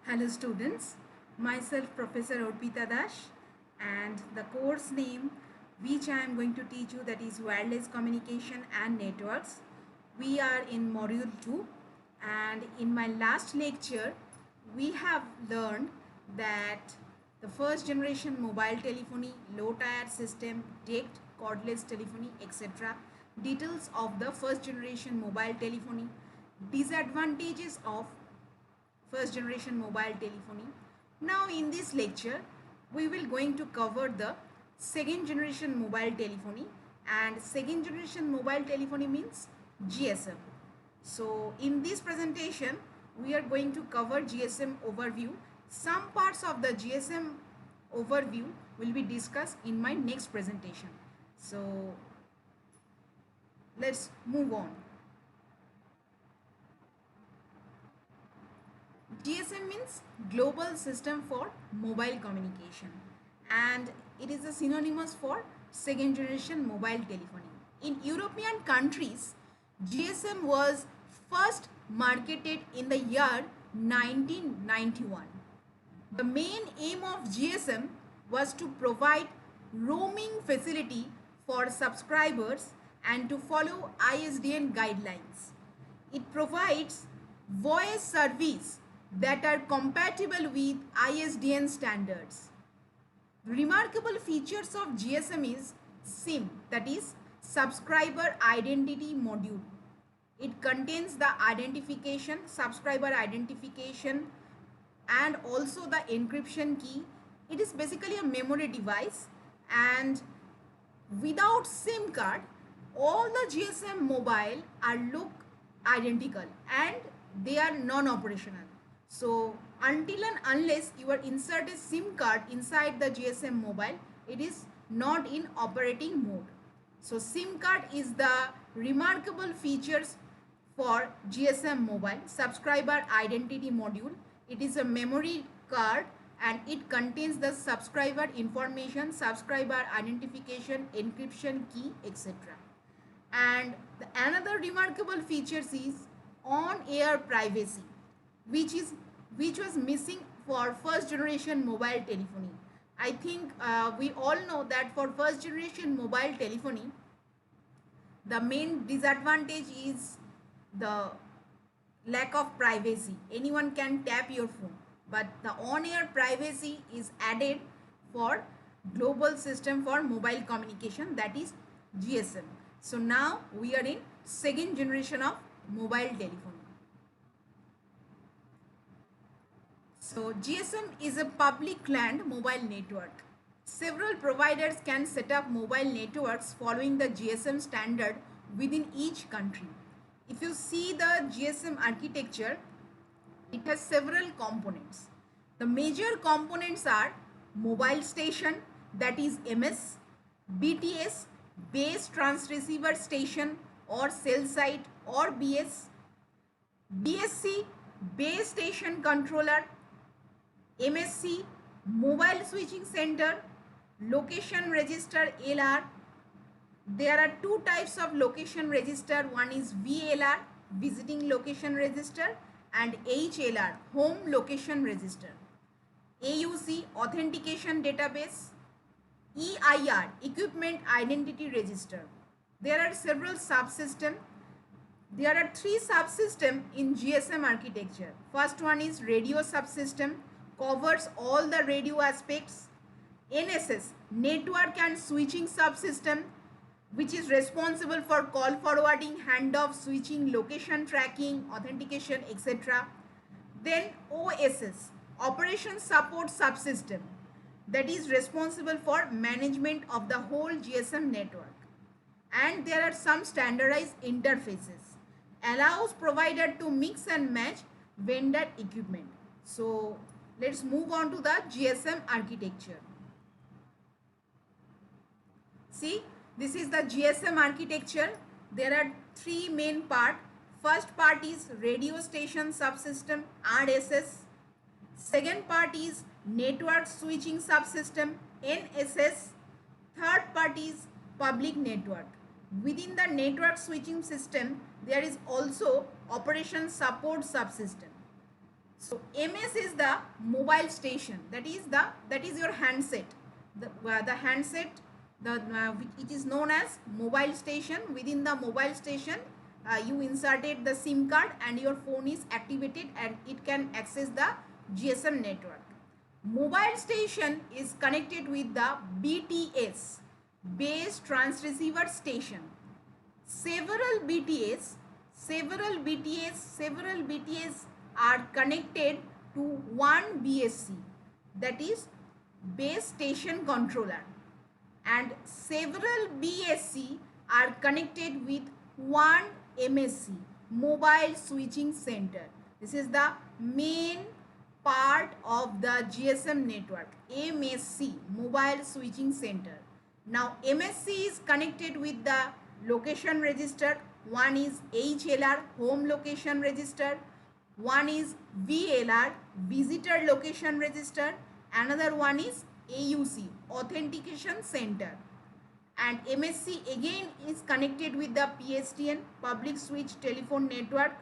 Hello students, myself Professor Orpita Dash and the course name which I am going to teach you, that is Wireless Communication and Networks. We are in module 2, and in my last lecture we have learned that the first generation mobile telephony, low tier system, DECT, cordless telephony, etc. Details of the first generation mobile telephony, disadvantages of first generation mobile telephony. Now in this lecture we will going to cover the second generation mobile telephony, and second generation mobile telephony means GSM. So in this presentation we are going to cover GSM overview. Some parts of the GSM overview will be discussed in my next presentation. So let's move on. GSM means Global System for Mobile Communication, and it is a synonymous for second generation mobile telephony. In European countries, GSM was first marketed in the year 1991. The main aim of GSM was to provide roaming facility for subscribers and to follow ISDN guidelines. It provides voice service that are compatible with ISDN standards. Remarkable features of GSM is SIM, that is Subscriber Identity Module. It contains the identification, subscriber identification, and also the encryption key. It is basically a memory device, and without SIM card all the GSM mobile are look identical and they are non-operational. So until and unless you are insert a SIM card inside the GSM mobile, it is not in operating mode. So SIM card is the remarkable features for GSM mobile. Subscriber identity module. It is a memory card and it contains the subscriber information, subscriber identification, encryption key, etc. And another remarkable features is on-air privacy, which was missing for first generation mobile telephony. I think we all know that for first generation mobile telephony, the main disadvantage is the lack of privacy. Anyone can tap your phone, but the on-air privacy is added for global system for mobile communication, that is GSM. So now we are in second generation of mobile telephony. So GSM is a public land mobile network. Several providers can set up mobile networks following the GSM standard within each country. If you see the GSM architecture, it has several components. The major components are mobile station, that is MS, BTS, base transceiver station or cell site or BS, BSC, base station controller, MSC, mobile switching center, location register LR. There are two types of location register. One is VLR, visiting location register, and HLR, home location register. AUC, authentication database. EIR, equipment identity register. There are several subsystems. There are three subsystems in GSM architecture. First one is radio subsystem, covers all the radio aspects. NSS, network and switching subsystem, which is responsible for call forwarding, handoff, switching, location tracking, authentication, etc. Then OSS, operation support subsystem, that is responsible for management of the whole GSM network. And there are some standardized interfaces, allows provider to mix and match vendor equipment. So let's move on to the GSM architecture. See, this is the GSM architecture. There are three main parts. First part is radio station subsystem, RSS. Second part is network switching subsystem, NSS. Third part is public network. Within the network switching system, there is also operation support subsystem. So MS is the mobile station. That is your handset. The handset, it is known as mobile station. Within the mobile station, you inserted the SIM card and your phone is activated and it can access the GSM network. Mobile station is connected with the BTS, base transceiver station. Several BTS, several BTS are connected to one BSC, that is base station controller, and several BSC are connected with one MSC, mobile switching center. This is the main part of the GSM network, MSC, mobile switching center. Now MSC is connected with the location register. One is HLR, home location register. One is VLR, visitor location register. Another one is AUC, authentication center. And MSC again is connected with the PSTN, public switch telephone network,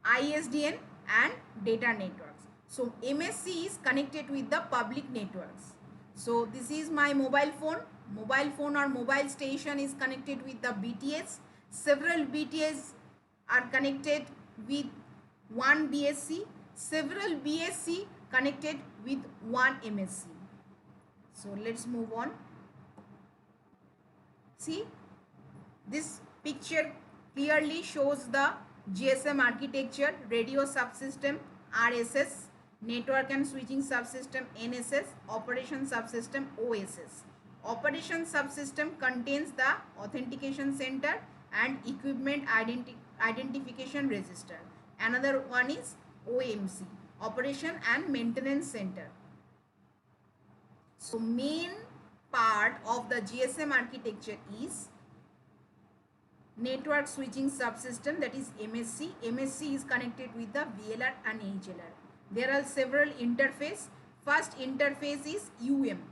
ISDN and data networks. So MSC is connected with the public networks. So this is my mobile phone. Mobile phone or mobile station is connected with the BTS. Several BTS are connected with one BSC. Several BSC connected with one MSC. So let's move on. See, this picture clearly shows the GSM architecture, radio subsystem, RSS, network and switching subsystem, NSS, operation subsystem, OSS. Operation subsystem contains the authentication center and equipment identification register. Another one is OMC, operation and maintenance center. So main part of the GSM architecture is network switching subsystem, that is MSC. MSC is connected with the VLR and HLR. There are several interface. First interface is UM.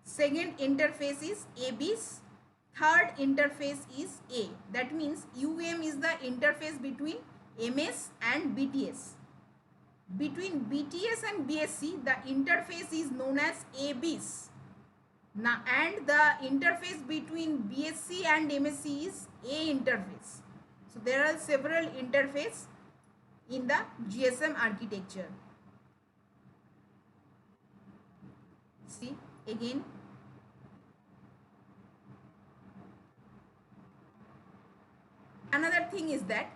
Second interface is ABIS. Third interface is A. That means UM is the interface between MS and BTS. Between BTS and BSC, the interface is known as ABIS. Now, and the interface between BSC and MSC is A interface. So there are several interfaces in the GSM architecture. See again. Another thing is that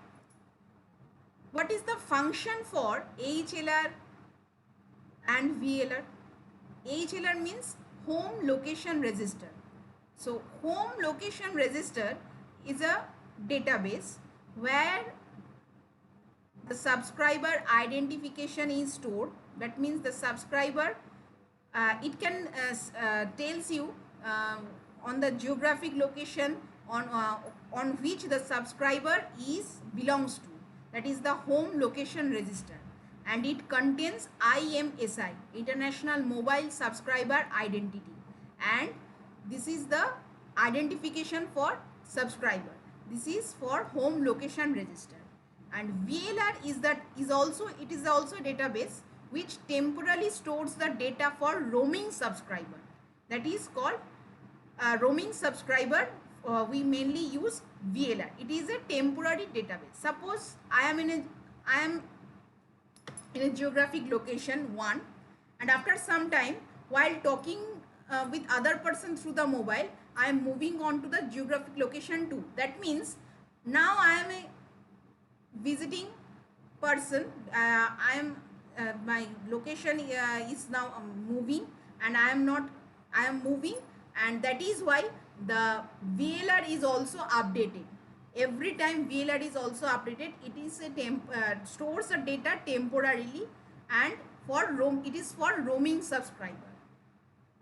what is the function for HLR and VLR? HLR means home location register. So home location register is a database where the subscriber identification is stored. That means the subscriber, it can tells you on the geographic location on which the subscriber belongs to. That is the home location register, and it contains IMSI, International Mobile Subscriber Identity, and this is the identification for subscriber. This is for home location register. And VLR is also a database which temporarily stores the data for roaming subscriber. That is called roaming subscriber. We mainly use VLR. It is a temporary database. Suppose I am in a geographic location 1, and after some time while talking with other person through the mobile, I am moving on to the geographic location 2. That means now I am a visiting person. My location is now moving, and I am moving, and that is why the VLR is also updated. Every time VLR is also updated, it is stores the data temporarily, and it is for roaming subscriber.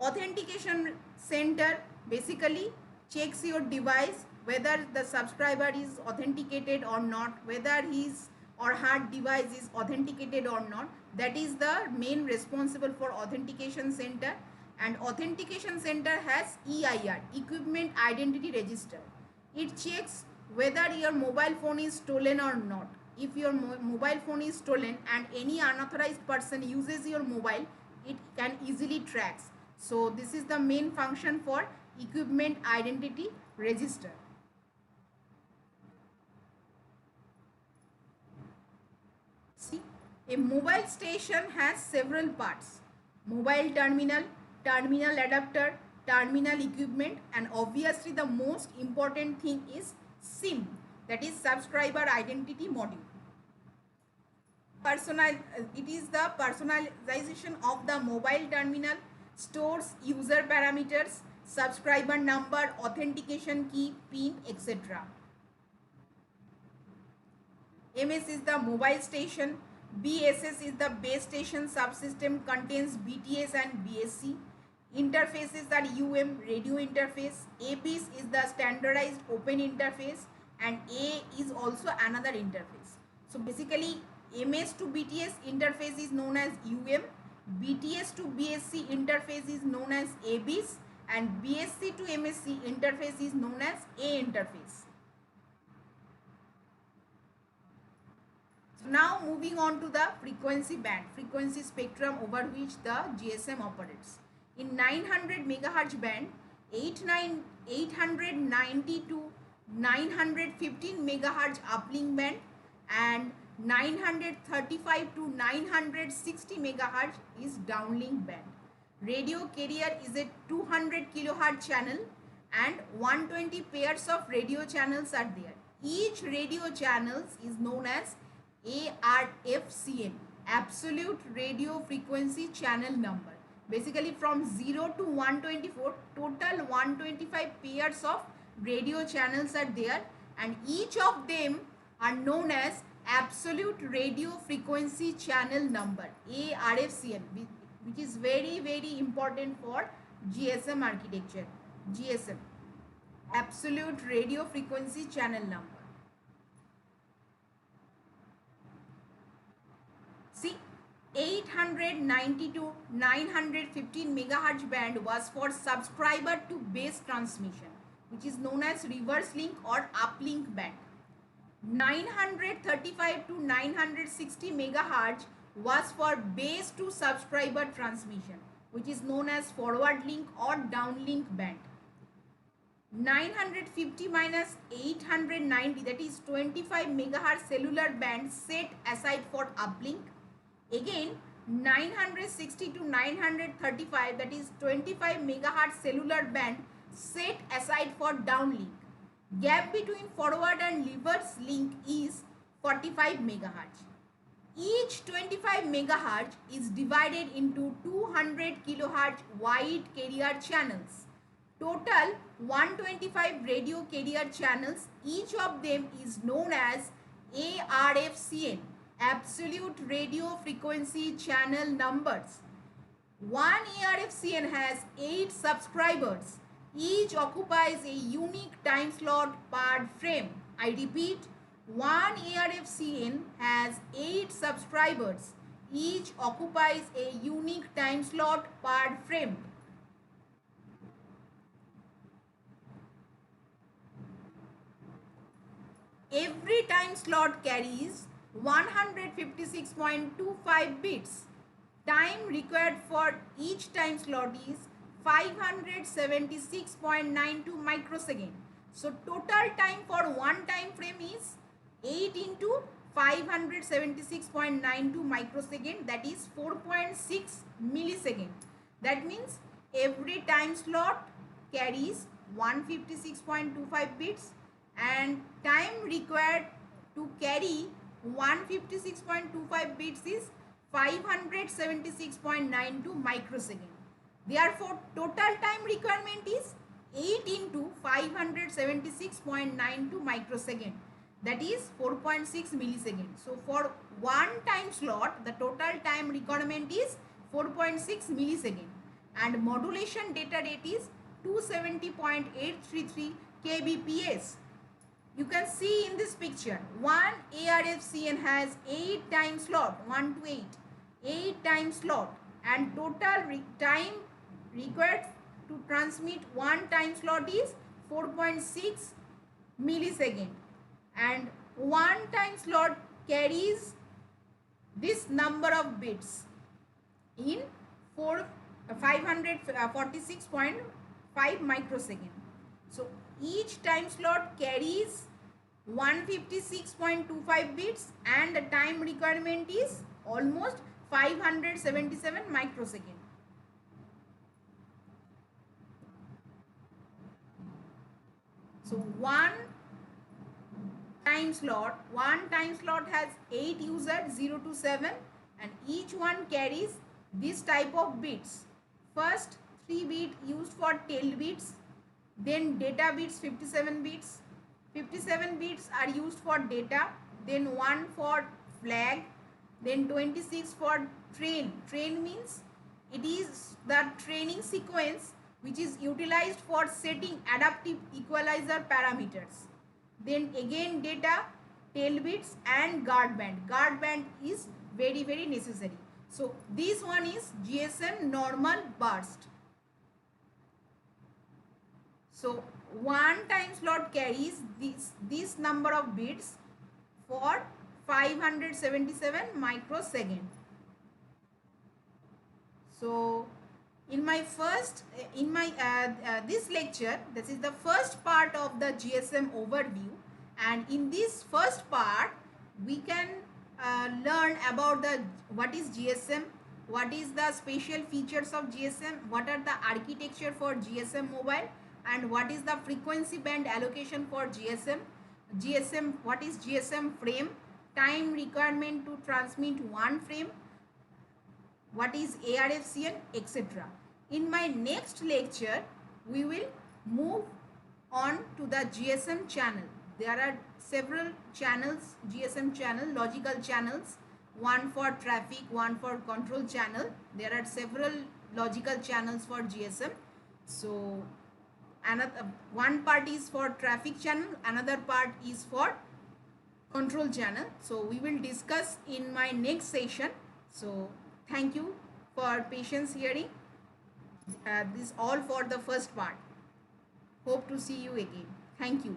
Authentication center basically checks your device whether the subscriber is authenticated or not, whether his or her device is authenticated or not. That is the main responsible for authentication center. And authentication center has EIR, Equipment Identity Register. It checks whether your mobile phone is stolen or not. if your mobile phone is stolen and any unauthorized person uses your mobile, it can easily tracks. So this is the main function for equipment identity register. See, a mobile station has several parts: mobile terminal, terminal adapter, terminal equipment, and obviously the most important thing is SIM, that is subscriber identity module. It is the personalization of the mobile terminal, stores user parameters, subscriber number, authentication key, pin, etc. MS is the mobile station. BSS is the base station subsystem, contains BTS and BSC. Interfaces are radio interface. ABIS is the standardized open interface, and A is also another interface. So basically, MS to BTS interface is known as BTS to BSC interface is known as ABIS, and BSC to MSC interface is known as A interface. So now moving on to the frequency band, frequency spectrum over which the GSM operates. In 900 MHz band, 890 to 915 MHz uplink band and 935 to 960 MHz is downlink band. Radio carrier is a 200 kHz channel and 120 pairs of radio channels are there. Each radio channels is known as ARFCN, absolute radio frequency channel number. Basically from 0 to 124, total 125 pairs of radio channels are there, and each of them are known as absolute radio frequency channel number, ARFCN, which is very important for GSM architecture. GSM, absolute radio frequency channel number. See, 890 to 915 MHz band was for subscriber to base transmission, which is known as reverse link or uplink band. 935 to 960 MHz was for base to subscriber transmission, which is known as forward link or downlink band. 950 minus 890, that is 25 MHz cellular band set aside for uplink. Again, 960 to 935, that is 25 MHz cellular band set aside for downlink. Gap between forward and reverse link is 45 MHz. Each 25 MHz is divided into 200 kHz wide carrier channels. Total 125 radio carrier channels, each of them is known as ARFCN, absolute radio frequency channel numbers. One ARFCN has 8 subscribers. Each occupies a unique time slot per frame. I repeat, one ARFCN has 8 subscribers. Each occupies a unique time slot per frame. Every time slot carries 156.25 bits. Time required for each time slot is 576.92 microsecond. So total time for one time frame is 8 into 576.92 microsecond, that is 4.6 millisecond. That means every time slot carries 156.25 bits and time required to carry 156.25 bits is 576.92 microsecond. Therefore, total time requirement is 8 into 576.92 microsecond, that is 4.6 millisecond. So, for one time slot, the total time requirement is 4.6 millisecond and modulation data rate is 270.833 kbps. You can see in this picture, one ARFCN has 8 time slot, 1 to 8 time slot, and total time required to transmit one time slot is 4.6 millisecond, and one time slot carries this number of bits in 4 546.5 microsecond. So each time slot carries 156.25 bits and the time requirement is almost 577 microsecond. So one time slot has 8 users 0 to 7 and each one carries this type of bits. First 3 bit used for tail bits, then data bits 57 bits. 57 bits are used for data, then 1 for flag, then 26 for train. Train means it is the training sequence which is utilized for setting adaptive equalizer parameters. Then again data, tail bits and guard band. Guard band is very necessary. So this one is GSM normal burst. So one time slot carries this number of bits for 577 microsecond. So in my this lecture, this is the first part of the GSM overview, and in this first part we can learn about what is GSM, what is the special features of GSM, what are the architecture for GSM mobile, and what is the frequency band allocation for GSM, what is GSM frame, time requirement to transmit one frame, what is ARFCN, etc. In my next lecture, we will move on to the GSM channel. There are several channels, GSM channel, logical channels, one for traffic, one for control channel. There are several logical channels for GSM. So another one part is for traffic channel, another part is for control channel. So we will discuss in my next session. So thank you for patience hearing. This all for the first part. Hope to see you again. Thank you.